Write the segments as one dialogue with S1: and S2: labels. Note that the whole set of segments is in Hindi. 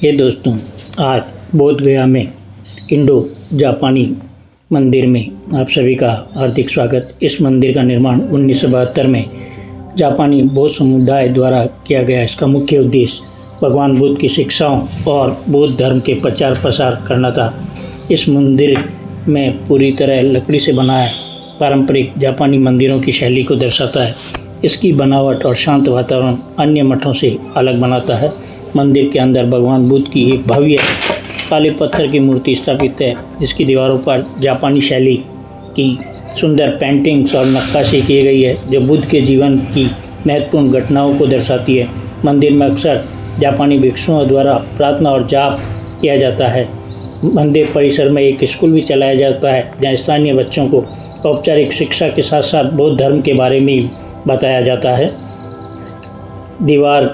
S1: ये दोस्तों, आज बोध गया में इंडो जापानी मंदिर में आप सभी का हार्दिक स्वागत। इस मंदिर का निर्माण 1972 में जापानी बौद्ध समुदाय द्वारा किया गया। इसका मुख्य उद्देश्य भगवान बुद्ध की शिक्षाओं और बौद्ध धर्म के प्रचार प्रसार करना था। इस मंदिर में पूरी तरह लकड़ी से बना है, पारंपरिक जापानी मंदिरों की शैली को दर्शाता है। इसकी बनावट और शांत वातावरण अन्य मठों से अलग बनाता है। मंदिर के अंदर भगवान बुद्ध की एक भव्य काले पत्थर की मूर्ति स्थापित है, जिसकी दीवारों पर जापानी शैली की सुंदर पेंटिंग्स और नक्काशी की गई है, जो बुद्ध के जीवन की महत्वपूर्ण घटनाओं को दर्शाती है। मंदिर में अक्सर जापानी भिक्षुओं द्वारा प्रार्थना और जाप किया जाता है। मंदिर परिसर में एक स्कूल भी चलाया जाता है, जहाँ स्थानीय बच्चों को औपचारिक शिक्षा के साथ साथ बौद्ध धर्म के बारे में बताया जाता है। दीवार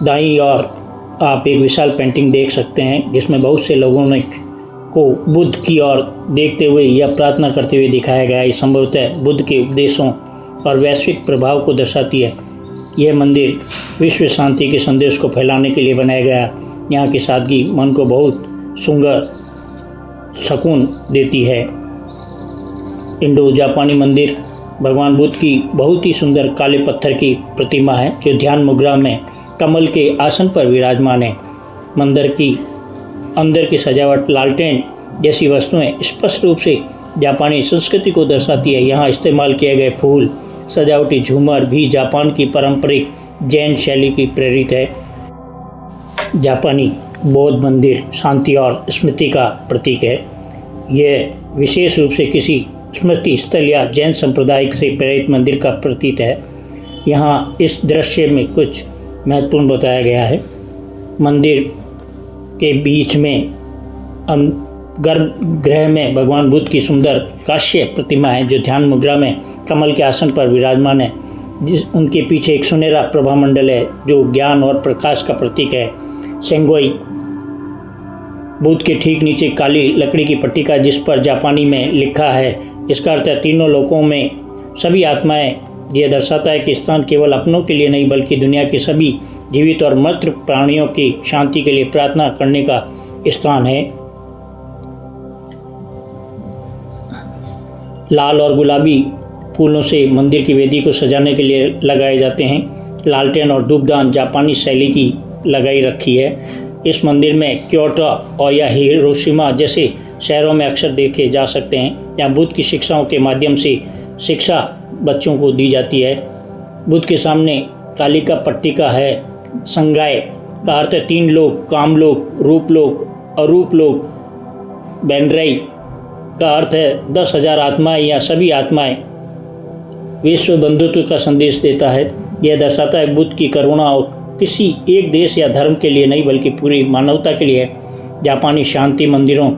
S1: दाईं ओर आप एक विशाल पेंटिंग देख सकते हैं, जिसमें बहुत से लोगों ने को बुद्ध की ओर देखते हुए या प्रार्थना करते हुए दिखाया गया है। संभवतः बुद्ध के उपदेशों और वैश्विक प्रभाव को दर्शाती है। यह मंदिर विश्व शांति के संदेश को फैलाने के लिए बनाया गया। यहाँ की सादगी मन को बहुत सुंदर सुकून देती है। इंडो जापानी मंदिर भगवान बुद्ध की बहुत ही सुंदर काले पत्थर की प्रतिमा है, जो ध्यान मुद्रा में कमल के आसन पर विराजमान है। मंदिर की अंदर की सजावट लालटेन जैसी वस्तुएं स्पष्ट रूप से जापानी संस्कृति को दर्शाती है। यहाँ इस्तेमाल किए गए फूल, सजावटी झूमर भी जापान की पारंपरिक जैन शैली की प्रेरित है। जापानी बौद्ध मंदिर शांति और स्मृति का प्रतीक है। यह विशेष रूप से किसी स्मृति स्थल या जैन संप्रदाय से प्रेरित मंदिर का प्रतीक है। यहाँ इस दृश्य में कुछ महत्वपूर्ण बताया गया है। मंदिर के बीच में गर्भगृह में भगवान बुद्ध की सुंदर कांस्य प्रतिमा है, जो ध्यान मुद्रा में कमल के आसन पर विराजमान है। उनके पीछे एक सुनहरा प्रभामंडल है, जो ज्ञान और प्रकाश का प्रतीक है। सेंगोई बुद्ध के ठीक नीचे काली लकड़ी की पट्टिका, जिस पर जापानी में लिखा है, इसका अर्थ है तीनों लोकों में सभी आत्माएं। यह दर्शाता है कि स्थान केवल अपनों के लिए नहीं, बल्कि दुनिया के सभी जीवित और मृत प्राणियों की शांति के लिए प्रार्थना करने का स्थान है। लाल और गुलाबी फूलों से मंदिर की वेदी को सजाने के लिए लगाए जाते हैं। लालटेन और धूपदान जापानी शैली की लगाई रखी है। इस मंदिर में क्योटो और या हिरोशिमा जैसे शहरों में अक्सर देखे जा सकते हैं, जहाँ बुद्ध की शिक्षाओं के माध्यम से शिक्षा बच्चों को दी जाती है। बुद्ध के सामने काली का पट्टिका है। संगाय का अर्थ है तीन लोक, काम लोक, रूप लोक, अरूप लोक। बेनरई का अर्थ है 10,000 आत्माएं या सभी आत्माएं। विश्व बंधुत्व का संदेश देता है। यह दर्शाता है बुद्ध की करुणा और किसी एक देश या धर्म के लिए नहीं, बल्कि पूरी मानवता के लिए है। जापानी शांति मंदिरों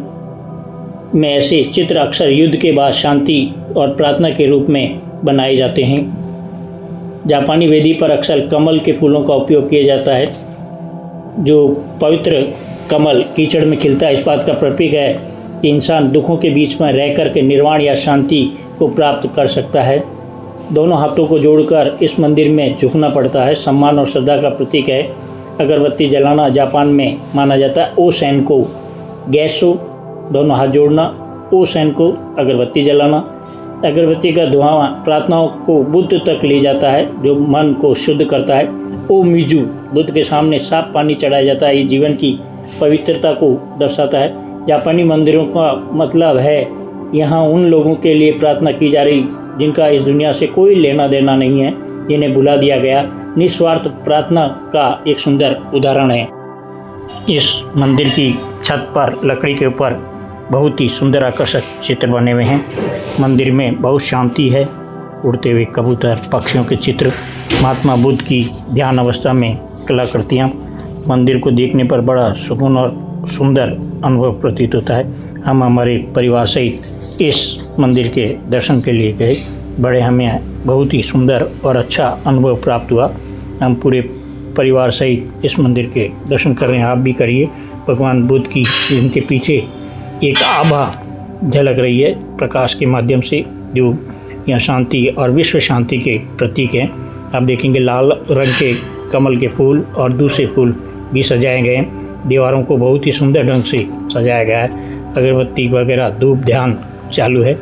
S1: में ऐसे चित्र अक्सर युद्ध के बाद शांति और प्रार्थना के रूप में बनाए जाते हैं। जापानी वेदी पर अक्सर कमल के फूलों का उपयोग किया जाता है, जो पवित्र कमल कीचड़ में खिलता है। इस बात का प्रतीक है कि इंसान दुखों के बीच में रह कर के निर्वाण या शांति को प्राप्त कर सकता है। दोनों हाथों को जोड़कर इस मंदिर में झुकना पड़ता है, सम्मान और श्रद्धा का प्रतीक है। अगरबत्ती जलाना जापान में माना जाता है। ओ सैन को गैसो, दोनों हाथ जोड़ना। ओ सैन को अगरबत्ती जलाना। अगरबत्ती का धुआं प्रार्थनाओं को बुद्ध तक ले जाता है, जो मन को शुद्ध करता है। ओ मिजू, बुद्ध के सामने साफ पानी चढ़ाया जाता है। ये जीवन की पवित्रता को दर्शाता है। जापानी मंदिरों का मतलब है यहाँ उन लोगों के लिए प्रार्थना की जा रही जिनका इस दुनिया से कोई लेना देना नहीं है, जिन्हें भुला दिया गया। निस्वार्थ प्रार्थना का एक सुंदर उदाहरण है। इस मंदिर की छत पर लकड़ी के ऊपर बहुत ही सुंदर आकर्षक चित्र बने हुए हैं। मंदिर में बहुत शांति है। उड़ते हुए कबूतर, पक्षियों के चित्र, महात्मा बुद्ध की ध्यान अवस्था में कलाकृतियाँ। मंदिर को देखने पर बड़ा सुकून और सुंदर अनुभव प्रतीत होता है। हम हमारे परिवार सहित इस मंदिर के दर्शन के लिए गए। बड़े हमें बहुत ही सुंदर और अच्छा अनुभव प्राप्त हुआ। हम पूरे परिवार सहित इस मंदिर के दर्शन कर रहे हैं। आप भी करिए। भगवान बुद्ध की जिनके पीछे एक आभा झलक रही है प्रकाश के माध्यम से, जो यहाँ शांति और विश्व शांति के प्रतीक हैं। आप देखेंगे लाल रंग के कमल के फूल और दूसरे फूल भी सजाए गए हैं। दीवारों को बहुत ही सुंदर ढंग से सजाया गया है। अगरबत्ती वगैरह धूप ध्यान चालू है।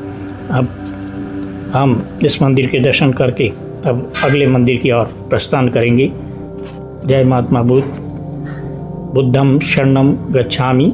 S1: अब हम इस मंदिर के दर्शन करके अब अगले मंदिर की ओर प्रस्थान करेंगे। जय महात्मा बुद्ध। बुद्धम शरणम गच्छामि।